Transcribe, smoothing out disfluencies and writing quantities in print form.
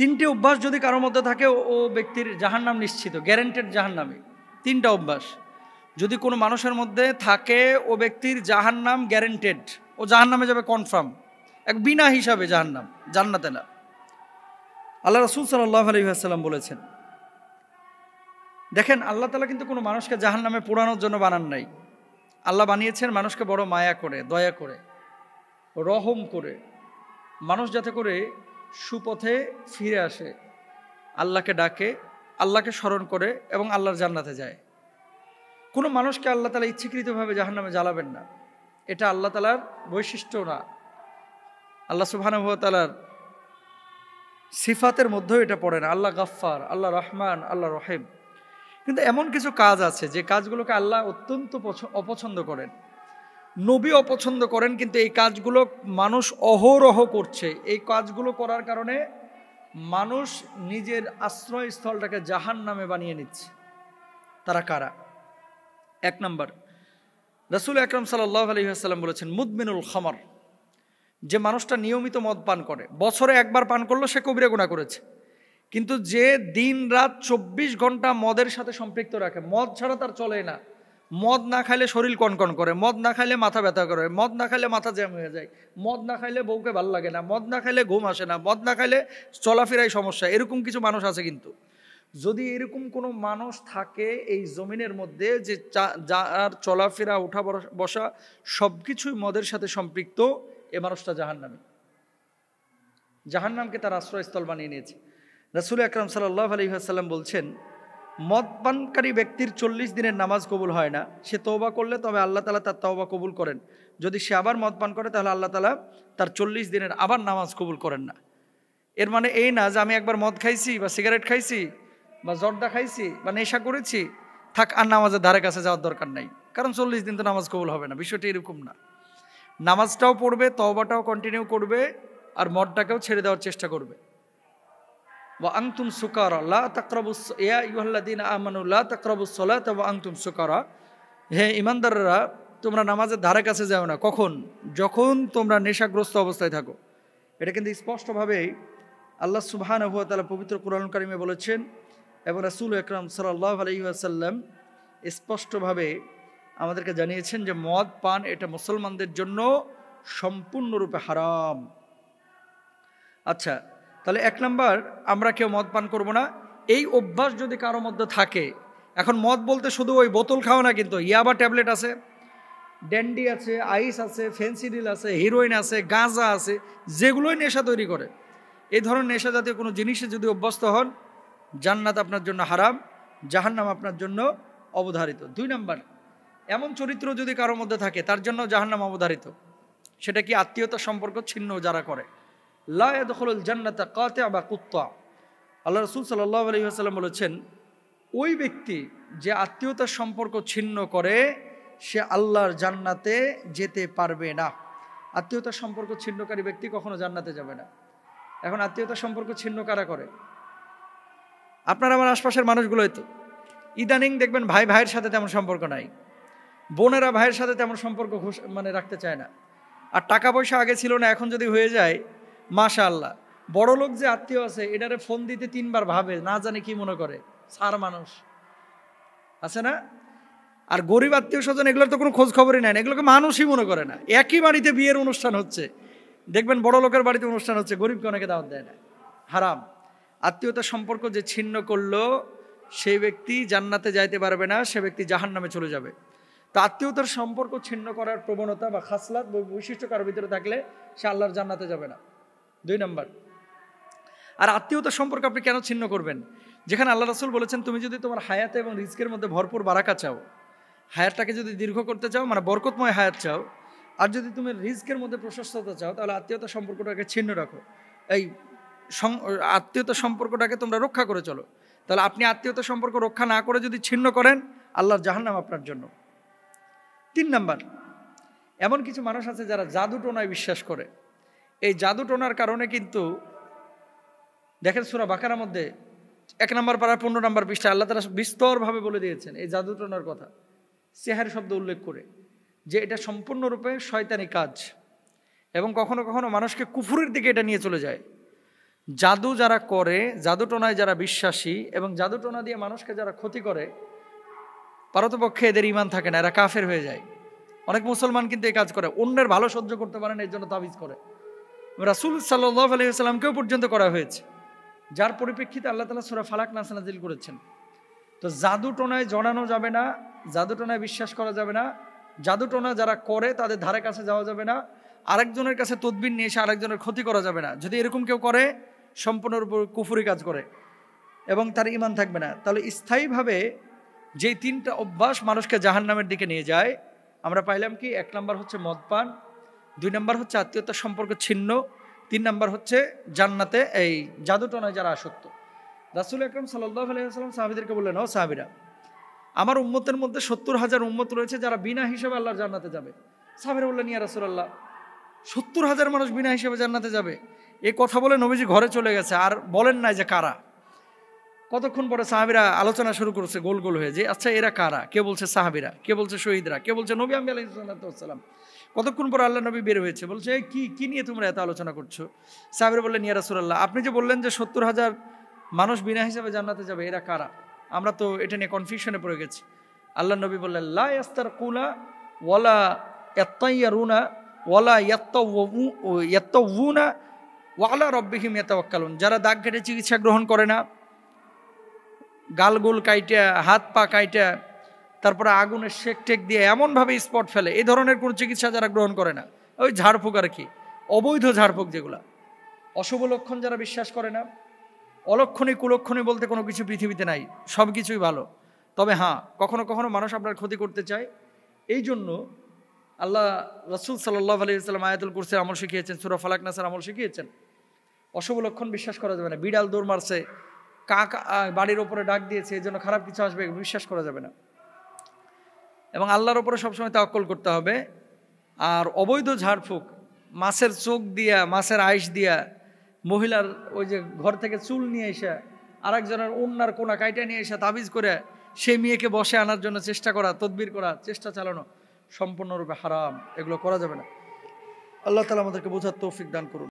তিনটে অভ্যাস যদি কারোর মধ্যে থাকে ও ব্যক্তির জাহান্নাম নিশ্চিত, গ্যারেন্টেড জাহান্নামে। তিনটা অভ্যাস যদি কোনো মানুষের মধ্যে থাকে ও ব্যক্তির জাহান্নাম গ্যারেন্টেড, ও জাহান্নামে যাবে কনফার্ম, এক বিনা হিসাবে জাহান্নাম, জান্নাতে না। আল্লাহ রাসূল সাল্লাল্লাহু আলাইহি ওয়াসাল্লাম বলেছেন, দেখেন আল্লাহ তাআলা কিন্তু কোনো মানুষকে জাহান্নামে পোড়ানোর জন্য বানান নাই। আল্লাহ বানিয়েছেন মানুষকে বড় মায়া করে, দয়া করে, রহম করে, মানুষ যাতে করে সুপথে ফিরে আসে, আল্লাহকে ডাকে, আল্লাহকে স্মরণ করে এবং আল্লাহর জান্নাতে যায়। কোনো মানুষকে আল্লাহ তাআলা ইচ্ছাকৃতভাবে জাহান্নামে জ্বালাবেন না, এটা আল্লাহ তাআলার বৈশিষ্ট্য না। আল্লাহ সুবহানাহু ওয়া তাআলার সিফাতের মধ্যেও এটা পড়ে না। আল্লাহ গাফফার, আল্লাহ রহমান, আল্লাহ রহিম। কিন্তু এমন কিছু কাজ আছে যে কাজগুলোকে আল্লাহ অত্যন্ত অপছন্দ করেন, নবী অপছন্দ করেন, কিন্তু এই কাজগুলো মানুষ অহরহ করছে। এই কাজগুলো করার কারণে মানুষ নিজের আশ্রয়স্থলটাকে জাহান্নামে বানিয়ে নিচ্ছে। তারা কারা? এক নম্বর, রাসূল আকরাম সাল্লাল্লাহু আলাইহি ওয়াসাল্লাম বলেছেন, মুদমিনুল খামর, যে মানুষটা নিয়মিত মদ পান করে, বছরে একবার পান করলো সে কবিরা গুনাহ করেছে। কিন্তু যে দিন রাত 24 ঘন্টা মদের সাথে সম্পৃক্ত রাখে, মদ ছাড়া তার চলে না, মদ না খাইলে শরীর কনকন করে, মদ না খাইলে মাথা ব্যথা করে, মদ না খাইলে মাথা জ্যাম হয়ে যায়, মদ না খাইলে বউকে ভালো লাগে না, মদ না খাইলে ঘুম আসে না, মদ না খাইলে চলাফেরায় সমস্যা, এরকম কিছু মানুষ আছে। কিন্তু যদি এরকম কোনো মানুষ থাকে এই জমিনের মধ্যে যে যার চলাফেরা, উঠা বসা সব কিছুই মদের সাথে সম্পৃক্ত, এ মানুষটা জাহান্নামী, জাহান্নামকে তার আশ্রয়স্থল বানিয়ে নিয়েছে। রাসূল আকরাম সাল্লাল্লাহু আলাইহি ওয়াসাল্লাম বলছেন, মদ পানকারী ব্যক্তির 40 দিনের নামাজ কবুল হয় না। সে তওবা করলে তবে আল্লাহ তাআলা তার তওবা কবুল করেন। যদি সে আবার মদ পান করে তাহলে আল্লাহ তাআলা তার 40 দিনের আবার নামাজ কবুল করেন না। এর মানে এই না যে আমি একবার মদ খাইছি বা সিগারেট খাইছি বা জর্দা খাইছি বা নেশা করেছি, থাক আর নামাজের ধারে কাছে যাওয়ার দরকার নাই, কারণ 40 দিন তো নামাজ কবুল হবে না। বিষয়টি এরকম না। নামাজটাও পড়বে, তওবাটাও কন্টিনিউ করবে, আর মদটাকেও ছেড়ে দেওয়ার চেষ্টা করবে। ওয়া আনতুম সুকারা লা তাকরাবুস ইয়া আইয়ুহাল্লাযীনা আমানু লা তাকরাবুস সালাতা ওয়া আনতুম সুকারা, হে ঈমানদাররা তোমরা নামাজের ধারে কাছে যাও না। কখন? যখন তোমরা নেশাগ্রস্ত অবস্থায় থাকো। এটা কিন্তু স্পষ্টভাবে আল্লাহ সুবহানাহু ওয়া তাআলা পবিত্র কোরআনুল কারীমে বলেছেন এবং রাসূল আকরাম সাল্লাল্লাহু আলাইহি ওয়াসাল্লাম স্পষ্টভাবে আমাদেরকে জানিয়েছেন যে মদ পান এটা মুসলমানদের জন্য সম্পূর্ণরূপে হারাম। আচ্ছা, তাহলে এক নাম্বার, আমরা কেউ মদ পান করব না। এই অভ্যাস যদি কারোর মধ্যে থাকে, এখন মদ বলতে শুধু ওই বোতল খাওয়া না, কিন্তু ইয়াবা ট্যাবলেট আছে, ড্যান্ডি আছে, আইস আছে, ফেন্সিডিল আছে, হিরোইন আছে, গাঁজা আছে, যেগুলোই নেশা তৈরি করে, এই ধরনের নেশা জাতীয় কোনো জিনিসে যদি অভ্যস্ত হন, জান্নাত আপনার জন্য হারাম, জাহান্নাম আপনার জন্য অবধারিত। 2 নাম্বার, এমন চরিত্র যদি কারোর মধ্যে থাকে তার জন্য জাহান্নাম অবধারিত। সেটা কি? আত্মীয়তা সম্পর্ক ছিন্ন যারা করে। লা ইয়াদখুলুল জান্নাতা কাতিআ বা কুত্তা। আল্লাহ রাসূল সাল্লাল্লাহু আলাইহি ওয়াসাল্লাম বলেছেন, ওই ব্যক্তি যে আত্মীয়তার সম্পর্ক ছিন্ন করে সে আল্লাহর জান্নাতে যেতে পারবে না। আত্মীয়তার সম্পর্ক ছিন্নকারী ব্যক্তি কখনো জান্নাতে যাবে না। এখন আত্মীয়তার সম্পর্ক ছিন্ন কারা করে? আপনার আমার আশপাশের মানুষগুলোই তো। ইদানিং দেখবেন ভাই ভাইয়ের সাথে তেমন সম্পর্ক নাই, বোনেরা ভাইয়ের সাথে তেমন সম্পর্ক রাখতে চায় না। আর টাকা পয়সা আগে ছিল না, এখন যদি হয়ে যায় মাশাআল্লাহ। বড় লোক যে আত্মীয় আছে এটারে ফোন দিতে 3 বার ভাবে, না জানে কি মনে করে, সার মানুষ আছে না। আর গরিব আত্মীয় স্বজন এগুলোর তো কোনো খোঁজ খবরই নেয় না, এগুলোকে মানুষই মনে করে না। একই বাড়িতে বিয়ের অনুষ্ঠান হচ্ছে, দেখবেন বড় লোকের বাড়িতে অনুষ্ঠান হচ্ছে, গরিবকে অনেকে দাওয়াত দেয় না। হারাম। আত্মীয়তার সম্পর্ক যে ছিন্ন করলো সেই ব্যক্তি জান্নাতে যাইতে পারবে না, সে ব্যক্তি জাহান্নামে চলে যাবে। তো আত্মীয়তার সম্পর্ক ছিন্ন করার প্রবণতা বা খাসলাত বৈশিষ্ট্য কারোর ভিতরে থাকলে সে আল্লাহর জান্নাতে যাবে না। 2 নাম্বার। আর আত্মীয়তার সম্পর্ক আপনি কেন ছিন্ন করবেন? যেখানে আল্লাহ রাসূল বলেছেন, তুমি যদি তোমার হায়াতে এবং রিজকের মধ্যে ভরপুর বারাকা চাও, হায়াতটাকে যদি দীর্ঘ করতে চাও, মানে বরকতময় হায়াত চাও, আর যদি তুমি রিজকের মধ্যে প্রশস্ততা চাও, তাহলে আত্মীয়তার সম্পর্কটাকে ছিন্ন রাখো, এই আত্মীয়তার সম্পর্কটাকে তোমরা রক্ষা করে চলো। তাহলে আপনি আত্মীয়তার সম্পর্ক রক্ষা না করে যদি ছিন্ন করেন, আল্লাহর জাহান্নাম আপনার জন্য। 3 নাম্বার, এমন কিছু মানুষ আছে যারা জাদু টোনায় বিশ্বাস করে। এই জাদু টোনার কারণে কিন্তু দেখেন সূরা বাকারার মধ্যে 1 নম্বর পারা 15 নম্বর পৃষ্ঠা আল্লাহ তাআলা বিস্তরভাবে বলে দিয়েছেন এই জাদু টোনার কথা, সিহর শব্দ উল্লেখ করে, যে এটা সম্পূর্ণরূপে শয়তানি কাজ এবং কখনো কখনো মানুষকে কুফরের দিকে এটা নিয়ে চলে যায়। জাদু যারা করে, জাদুটোনায় যারা বিশ্বাসী এবং জাদুটোনা দিয়ে মানুষকে যারা ক্ষতি করে, পারতপক্ষে এদের ঈমান থাকে না, এরা কাফের হয়ে যায়। অনেক মুসলমান কিন্তু এই কাজ করে, অন্যের ভালো সহ্য করতে পারে না, এর জন্য তাবিজ করে। রাসূল সাল্লাল্লাহু আলাইহি ওয়াসাল্লামকেও পর্যন্ত করা হয়েছে, যার পরিপ্রেক্ষিতে আল্লাহ তাআলা সূরা ফালাক নাস নাজিল করেছেন। তো জাদুটোনায় জড়ানো যাবে না, জাদুটোনায় বিশ্বাস করা যাবে না, জাদুটোনা যারা করে তাদের ধারে কাছে যাওয়া যাবে না, আরেকজনের কাছে তদবির নিয়ে এসে আরেকজনের ক্ষতি করা যাবে না। যদি এরকম কেউ করে, সম্পূর্ণরূপে কুফরি কাজ করে এবং তার ঈমান থাকবে না। তাহলে স্থায়ীভাবে যেই তিনটা অভ্যাস মানুষকে জাহান্নামের দিকে নিয়ে যায়, আমরা পাইলাম কি? 1 নম্বর হচ্ছে মদপান, 2 নম্বর হচ্ছে আত্মীয়তার সম্পর্ক ছিন্ন, 3 নম্বর হচ্ছে জান্নাতে এই জাদুটোনায় যারা আসক্ত। রাসূল আকরাম সাল্লাল্লাহু আলাইহি ওয়াসাল্লাম সাহাবীদেরকে বললেন, ও সাহাবীরা, আমার উম্মতের মধ্যে 70,000 উম্মত রয়েছে যারা বিনা হিসাবে আল্লাহর জান্নাতে যাবে। সাহাবীরা বললেন, ইয়া রাসূলুল্লাহ, 70,000 মানুষ বিনা হিসাবে জান্নাতে যাবে? এই কথা বলে নবীজি ঘরে চলে গেছে, আর বলেন নাই যে কারা। কতক্ষণ পরে সাহাবীরা আলোচনা শুরু করেছে গোল গোল হয়ে, যে আচ্ছা এরা কারা? কে বলছে সাহাবীরা, কে বলছে শহীদরা, কে বলছে নবী আম্বি আলাইহিস সালাম। কতক্ষণ পর আল্লাহ নবী বের হয়েছে, বলছে এই কি নিয়ে তোমরা এত আলোচনা করছো? সাহাবীরা বললেন, ইয়া রাসূলুল্লাহ, আপনি যে বললেন যে 70,000 মানুষ বিনা হিসাবে জান্নাতে যাবে, এরা কারা? আমরা তো এটা নিয়ে কনফিউশনে পড়ে গেছি। আল্লাহ নবী বললেন, লা ইয়াস্তারকুনা ওয়ালা ইয়াত্তাইয়ারুনা ওয়ালা ইয়াত্তাউনা ওয়ালা রাব্বিহিম ইয়াতাওয়াক্কালুন। যারা দাগ কেটে চিকিৎসা গ্রহণ করে না, গালগুল কাইটা, হাত পা কাইটা, তারপরে আগুনের শেক টেক দিয়ে এমনভাবে স্পট ফেলে, এই ধরনের কোনো চিকিৎসা যারা গ্রহণ করে না, ওই ঝাড়ফুঁক আর কি, অবৈধ ঝাড়ফুঁক যেগুলা, অশুভ লক্ষণ যারা বিশ্বাস করে না, অলক্ষণী কুলক্ষণী বলতে কোনো কিছু পৃথিবীতে নাই, সব কিছুই ভালো। তবে হ্যাঁ, কখনো কখনো মানুষ আপনার ক্ষতি করতে চায়। এই জন্য আল্লাহ রাসূল সাল্লাল্লাহু আলাইহি ওয়াসাল্লাম আয়াতুল কুরসির আমল শিখিয়েছেন, সূরা ফালাক নাসের আমল শিখিয়েছেন। অশুভ লক্ষণ বিশ্বাস করা যাবে না। বিড়াল দৌড় মারছে, কাক বাড়ির ওপরে ডাক দিয়েছে, এই জন্য খারাপ কিছু আসবে, বিশ্বাস করা যাবে না। এবং আল্লাহর ওপরে সবসময় তাওয়াক্কুল করতে হবে। আর অবৈধ ঝাড়ফুঁক, মাছের চোখ দিয়া, মাছের আইস দিয়া, মহিলার ওই যে ঘর থেকে চুল নিয়ে এসে আরেকজনের ওন্নার কোনা কাইটা নিয়ে এসে তাবিজ করে সেই মেয়েকে বসে আনার জন্য চেষ্টা করা, তদবির করা, চেষ্টা চালানো সম্পূর্ণরূপে হারাম, এগুলো করা যাবে না। আল্লাহ তাআলা আমাদেরকে বোঝার তৌফিক দান করুন।